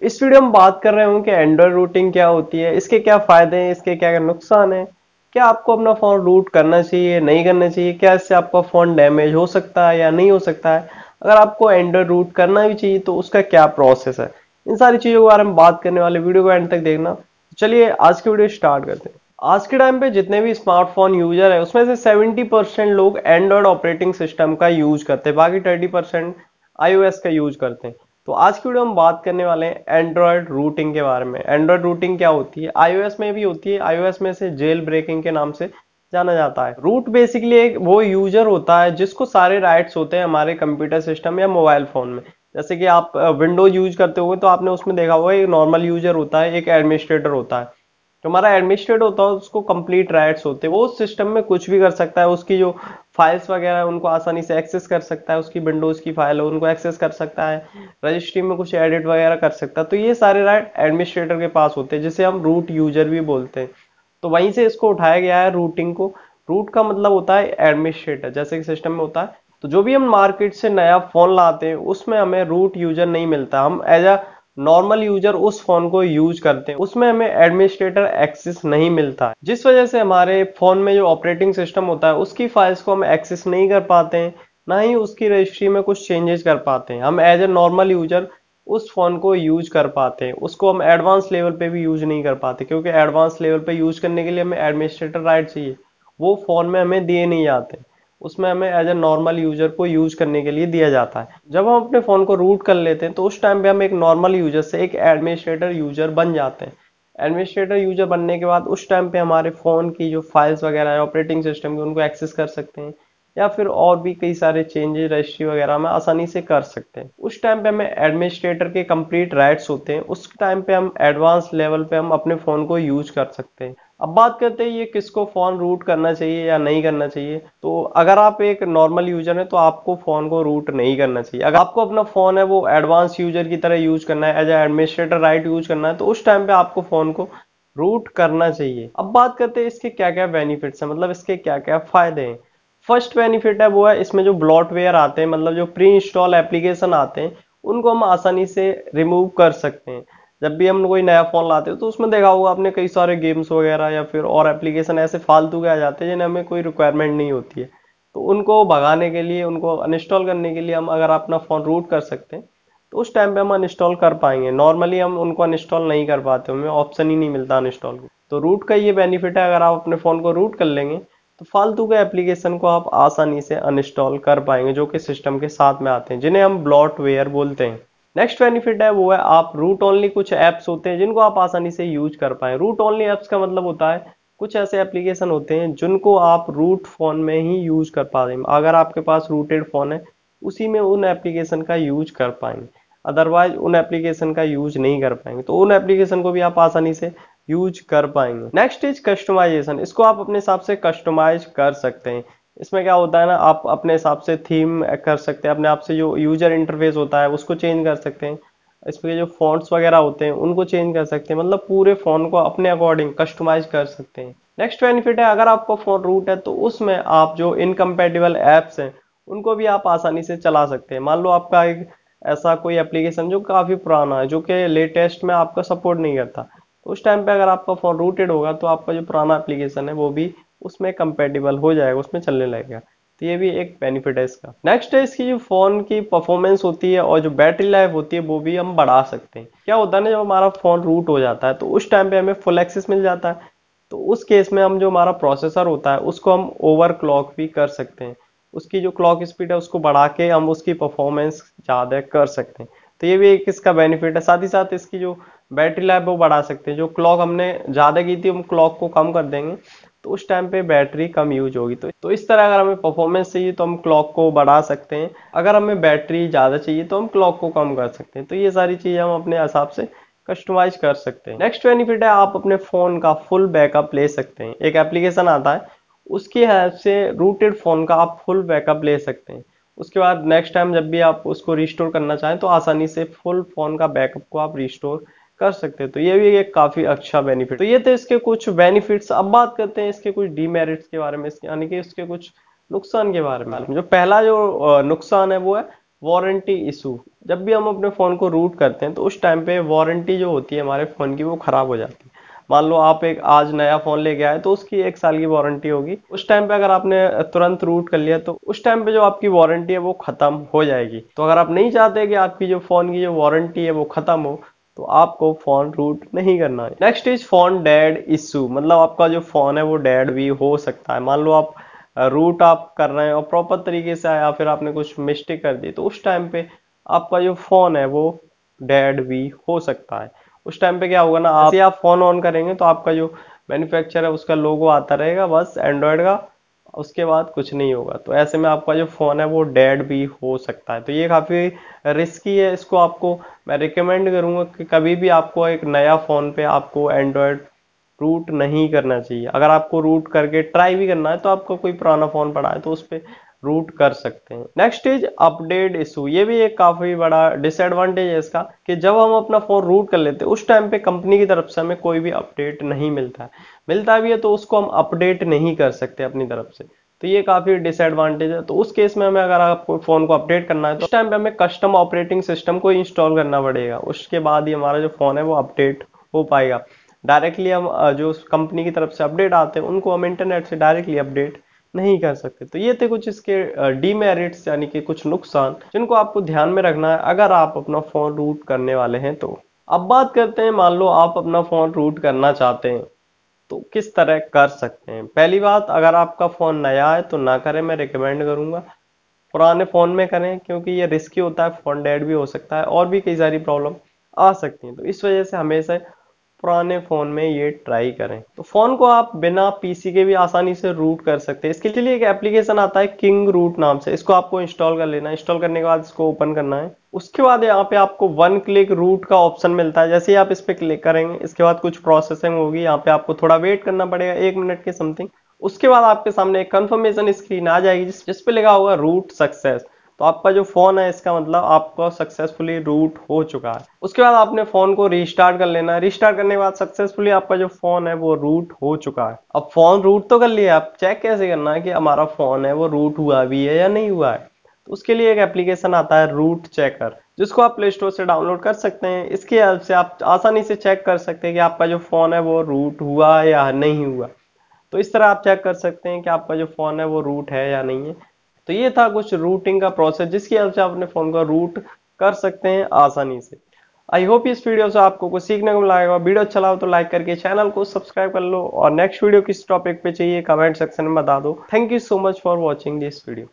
इस वीडियो में बात कर रहे हूँ कि एंड्रॉयड रूटिंग क्या होती है, इसके क्या फायदे हैं, इसके क्या नुकसान है। क्या आपको अपना फोन रूट करना चाहिए, नहीं करना चाहिए, क्या इससे आपका फोन डैमेज हो सकता है या नहीं हो सकता है। अगर आपको एंड्रॉयड रूट करना भी चाहिए तो उसका क्या प्रोसेस है, इन सारी चीजों के बारे में बात करने वाले, वीडियो को एंड तक देखना। चलिए आज की वीडियो स्टार्ट करते हैं। आज के टाइम पे जितने भी स्मार्टफोन यूजर है उसमें से 70% लोग एंड्रॉयड ऑपरेटिंग सिस्टम का यूज करते हैं, बाकी 30% iOS का यूज करते हैं। तो आज की वीडियो हम बात करने वाले हैं एंड्रॉयड रूटिंग के बारे में। एंड्रॉयड रूटिंग क्या होती है, iOS में भी होती है, iOS में से जेल ब्रेकिंग के नाम से जाना जाता है। रूट बेसिकली एक वो यूजर होता है जिसको सारे राइट्स होते हैं हमारे कंप्यूटर सिस्टम या मोबाइल फोन में। जैसे कि आप विंडोज यूज करते होंगे तो आपने उसमें देखा होगा एक नॉर्मल यूजर होता है, एक एडमिनिस्ट्रेटर होता है। जो हमारा एडमिनिस्ट्रेटर होता है उसको कंप्लीट राइट्स होते हैं, वो उस सिस्टम में कुछ भी कर सकता है। उसकी जो फाइल्स वगैरह है उनको आसानी से एक्सेस कर सकता है, उसकी विंडोज की फाइल है उनको एक्सेस कर सकता है, रजिस्ट्री में कुछ एडिट वगैरह कर सकता है। तो ये सारे राइट एडमिनिस्ट्रेटर के पास होते हैं, जिसे हम रूट यूजर भी बोलते हैं। तो वहीं से इसको उठाया गया है रूटिंग को। रूट का मतलब होता है एडमिनिस्ट्रेटर, जैसे कि सिस्टम में होता है। तो जो भी हम मार्केट से नया फोन लाते हैं उसमें हमें रूट यूजर नहीं मिलता, हम एज अ नॉर्मल यूजर उस फोन को यूज करते हैं, उसमें हमें एडमिनिस्ट्रेटर एक्सेस नहीं मिलता है, जिस वजह से हमारे फोन में जो ऑपरेटिंग सिस्टम होता है उसकी फाइल्स को हम एक्सेस नहीं कर पाते हैं, ना ही उसकी रजिस्ट्री में कुछ चेंजेस कर पाते हैं। हम एज ए नॉर्मल यूजर उस फोन को यूज कर पाते हैं, उसको हम एडवांस लेवल पे भी यूज नहीं कर पाते, क्योंकि एडवांस लेवल पे यूज करने के लिए हमें एडमिनिस्ट्रेटर राइट चाहिए, वो फोन में हमें दिए नहीं जाते। उसमें हमें एज ए नॉर्मल यूजर को यूज करने के लिए दिया जाता है। जब हम अपने फोन को रूट कर लेते हैं तो उस टाइम पे हम एक नॉर्मल यूजर से एक एडमिनिस्ट्रेटर यूजर बन जाते हैं। एडमिनिस्ट्रेटर यूजर बनने के बाद उस टाइम पे हमारे फोन की जो फाइल्स वगैरह है ऑपरेटिंग सिस्टम की उनको एक्सेस कर सकते हैं, या फिर और भी कई सारे चेंजेस रजिस्ट्री वगैरह में आसानी से कर सकते हैं। उस टाइम पे हमें एडमिनिस्ट्रेटर के कंप्लीट राइट्स होते हैं, उस टाइम पे हम एडवांस लेवल पे हम अपने फोन को यूज कर सकते हैं। अब बात करते हैं ये किसको फोन रूट करना चाहिए या नहीं करना चाहिए। तो अगर आप एक नॉर्मल यूजर है तो आपको फोन को रूट नहीं करना चाहिए। अगर आपको अपना फोन है वो एडवांस यूजर की तरह यूज करना है, एज एडमिनिस्ट्रेटर राइट यूज करना है, तो उस टाइम पे आपको फोन को रूट करना चाहिए। अब बात करते हैं इसके क्या क्या बेनिफिट्स हैं, मतलब इसके क्या क्या फायदे हैं। फर्स्ट बेनिफिट है वो है इसमें जो ब्लॉटवेयर आते हैं, मतलब जो प्री इंस्टॉल एप्लीकेशन आते हैं उनको हम आसानी से रिमूव कर सकते हैं। जब भी हम कोई नया फोन लाते हो तो उसमें देखा होगा आपने कई सारे गेम्स वगैरह या फिर और एप्लीकेशन ऐसे फालतू के आ जाते हैं जिन्हें हमें कोई रिक्वायरमेंट नहीं होती है। तो उनको भगाने के लिए, उनको अनइंस्टॉल करने के लिए हम अगर अपना फोन रूट कर सकते हैं तो उस टाइम पे हम अनइंस्टॉल कर पाएंगे। नॉर्मली हम उनको अनइंस्टॉल नहीं कर पाते, हमें ऑप्शन ही नहीं मिलता अनइंस्टॉल का। तो रूट का ये बेनिफिट है, अगर आप अपने फोन को रूट कर लेंगे तो फालतू के एप्लीकेशन को आप आसानी से अनइंस्टॉल कर पाएंगे, जो कि सिस्टम के साथ में आते हैं, जिन्हें हम ब्लॉटवेयर बोलते हैं। नेक्स्ट बेनिफिट है वो है आप रूट ओनली कुछ ऐप्स होते हैं जिनको आप आसानी से यूज कर पाए। रूट ओनली ऐप्स का मतलब होता है कुछ ऐसे एप्लीकेशन होते हैं जिनको आप रूट फोन में ही यूज कर पाएंगे। अगर आपके पास रूटेड फोन है उसी में उन एप्लीकेशन का यूज कर पाएंगे, अदरवाइज उन एप्लीकेशन का यूज नहीं कर पाएंगे। तो उन एप्लीकेशन को भी आप आसानी से यूज कर पाएंगे। नेक्स्ट इज कस्टमाइजेशन, इसको आप अपने हिसाब से कस्टमाइज कर सकते हैं। इसमें क्या होता है ना, आप अपने हिसाब से थीम कर सकते हैं, अपने आप से जो यूजर इंटरफेस होता है उसको चेंज कर सकते हैं, इसमें जो फॉन्ट्स वगैरह होते हैं उनको चेंज कर सकते हैं, मतलब पूरे फोन को अपने अकॉर्डिंग कस्टमाइज कर सकते हैं। नेक्स्ट बेनिफिट है अगर आपका फोन रूट है तो उसमें आप जो इनकम्पेटिबल एप्स हैं उनको भी आप आसानी से चला सकते हैं। मान लो आपका एक ऐसा कोई एप्लीकेशन जो काफी पुराना है, जो कि लेटेस्ट में आपका सपोर्ट नहीं करता, तो उस टाइम पे अगर आपका फोन रूटेड होगा तो आपका जो पुराना एप्लीकेशन है वो भी उसमें कंपेटिबल हो जाएगा, उसमें चलने लगेगा। तो ये भी एक बेनिफिट है इसका। नेक्स्ट है इसकी जो फोन की परफॉर्मेंस होती है और जो बैटरी लाइफ होती है वो भी हम बढ़ा सकते हैं। क्या होता है ना, जब हमारा फोन रूट हो जाता है तो उस टाइम पे हमें फुल एक्सेस मिल जाता है, तो उस केस में हम जो हमारा प्रोसेसर होता है उसको हम ओवर क्लॉक भी कर सकते हैं। उसकी जो क्लॉक स्पीड है उसको बढ़ा के हम उसकी परफॉर्मेंस ज्यादा कर सकते हैं। तो ये भी एक इसका बेनिफिट है। साथ ही साथ इसकी जो बैटरी लाइफ वो बढ़ा सकते हैं। जो क्लॉक हमने ज्यादा की थी हम क्लॉक को कम कर देंगे तो उस टाइम पे बैटरी कम यूज होगी। तो इस तरह अगर हमें परफॉर्मेंस चाहिए तो हम क्लॉक को बढ़ा सकते हैं, अगर हमें बैटरी ज्यादा चाहिए तो हम क्लॉक को कम कर सकते हैं। तो ये सारी चीजें हम अपने हिसाब से कस्टमाइज कर सकते हैं। नेक्स्ट बेनिफिट है आप अपने फोन का फुल बैकअप ले सकते हैं। एक एप्लीकेशन आता है उसकी हेल्प से रूटेड फोन का आप फुल बैकअप ले सकते हैं। उसके बाद नेक्स्ट टाइम जब भी आप उसको रिस्टोर करना चाहें तो आसानी से फुल फोन का बैकअप को आप रिस्टोर कर सकते हैं। तो ये भी एक काफी अच्छा बेनिफिट। तो ये थे इसके कुछ बेनिफिट्स। अब बात करते हैं इसके कुछ डीमेरिट्स के बारे में, यानी कि इसके कुछ नुकसान के बारे में। जो पहला जो नुकसान है वो है वारंटी इशू। जब भी हम अपने फ़ोन को रूट करते हैं तो उस टाइम पे वारंटी जो होती है हमारे फ़ोन की वो ख़राब हो जाती है। मान लो आप एक आज नया फ़ोन लेके आए तो उसकी 1 साल की वारंटी होगी। उस टाइम पे अगर आपने तुरंत रूट कर लिया तो उस टाइम पे जो आपकी वारंटी है वो ख़त्म हो जाएगी। तो अगर आप नहीं चाहते कि आपकी जो फ़ोन की जो वारंटी है वो ख़त्म हो तो आपको फ़ोन रूट नहीं करना है। Next is phone dead issue, मतलब आपका जो फ़ोन है वो डेड भी हो सकता है। मान लो आप रूट आप कर रहे हैं और प्रॉपर तरीके से आया, फिर आपने कुछ मिस्टेक कर दी तो उस टाइम पे आपका जो फोन है वो डेड भी हो सकता है। उस टाइम पे क्या होगा ना, आप जैसे आप फोन ऑन करेंगे तो आपका जो मैन्युफैक्चर है उसका लोगो आता रहेगा बस एंड्रॉयड का, उसके बाद कुछ नहीं होगा। तो ऐसे में आपका जो फोन है वो डेड भी हो सकता है। तो ये काफी रिस्की है, इसको आपको मैं रिकमेंड करूंगा कि कभी भी आपको एक नया फोन पे आपको एंड्रॉयड रूट नहीं करना चाहिए। अगर आपको रूट करके ट्राई भी करना है तो आपको कोई पुराना फोन पड़ा है तो उस पर रूट कर सकते हैं। नेक्स्ट इज अपडेट इशू, ये भी एक काफी बड़ा डिसएडवांटेज है इसका कि जब हम अपना फोन रूट कर लेते हैं उस टाइम पे कंपनी की तरफ से हमें कोई भी अपडेट नहीं मिलता है, मिलता भी है तो उसको हम अपडेट नहीं कर सकते अपनी तरफ से। तो ये काफी डिसएडवांटेज है। तो उस केस में हमें अगर आपको फोन को अपडेट करना है तो उस टाइम पे हमें कस्टम ऑपरेटिंग सिस्टम को इंस्टॉल करना पड़ेगा, उसके बाद ही हमारा जो फोन है वो अपडेट हो पाएगा। डायरेक्टली हम जो कंपनी की तरफ से अपडेट आते हैं उनको हम इंटरनेट से डायरेक्टली अपडेट नहीं कर सकते। तो ये थे कुछ इसके डीमेरिट्स यानी कि कुछ नुकसान जिनको आपको ध्यान में रखना है अगर आप अपना फोन रूट करने वाले हैं तो। अब बात करते हैं, मान लो आप अपना फोन रूट करना चाहते हैं तो किस तरह कर सकते हैं। पहली बात, अगर आपका फोन नया है तो ना करें, मैं रिकमेंड करूंगा पुराने फोन में करें क्योंकि ये रिस्की होता है, फोन डेड भी हो सकता है और भी कई सारी प्रॉब्लम आ सकती हैं। तो इस वजह से हमेशा पुराने फोन में ये ट्राई करें। तो फोन को आप बिना पीसी के भी आसानी से रूट कर सकते हैं। इसके लिए एक एप्लीकेशन आता है किंग रूट नाम से, इसको आपको इंस्टॉल कर लेना है। इंस्टॉल करने के बाद इसको ओपन करना है। उसके बाद यहाँ पे आपको वन क्लिक रूट का ऑप्शन मिलता है। जैसे ही आप इस पे क्लिक करेंगे इसके बाद कुछ प्रोसेसिंग होगी, यहाँ पे आपको थोड़ा वेट करना पड़ेगा 1 मिनट के समथिंग। उसके बाद आपके सामने एक कंफर्मेशन स्क्रीन आ जाएगी जिस पे लिखा होगा रूट सक्सेस। तो आपका जो फोन है इसका मतलब आपका सक्सेसफुली रूट हो चुका है। उसके बाद आपने फोन को रीस्टार्ट कर लेना है। रीस्टार्ट करने के बाद सक्सेसफुली आपका जो फोन है वो रूट हो चुका है। अब फोन रूट तो कर लिया, आप चेक कैसे करना है कि हमारा फोन है वो रूट हुआ भी है या नहीं हुआ है। तो उसके लिए एक एप्लीकेशन आता है रूट चेकर, जिसको आप प्ले स्टोर से डाउनलोड कर सकते हैं। इसकी हेल्प से आप आसानी से चेक कर सकते हैं कि आपका जो फोन है वो रूट हुआ या नहीं हुआ। तो इस तरह आप चेक कर सकते हैं कि आपका जो फोन है वो रूट है या नहीं है। तो ये था कुछ रूटिंग का प्रोसेस जिसकी हेल्प से आप अपने फोन को रूट कर सकते हैं आसानी से। आई होप इस वीडियो से आपको कुछ सीखने को मिला होगा। वीडियो अच्छा लगा तो लाइक करके चैनल को सब्सक्राइब कर लो और नेक्स्ट वीडियो किस टॉपिक पे चाहिए कमेंट सेक्शन में बता दो। Thank you so much for watching this video.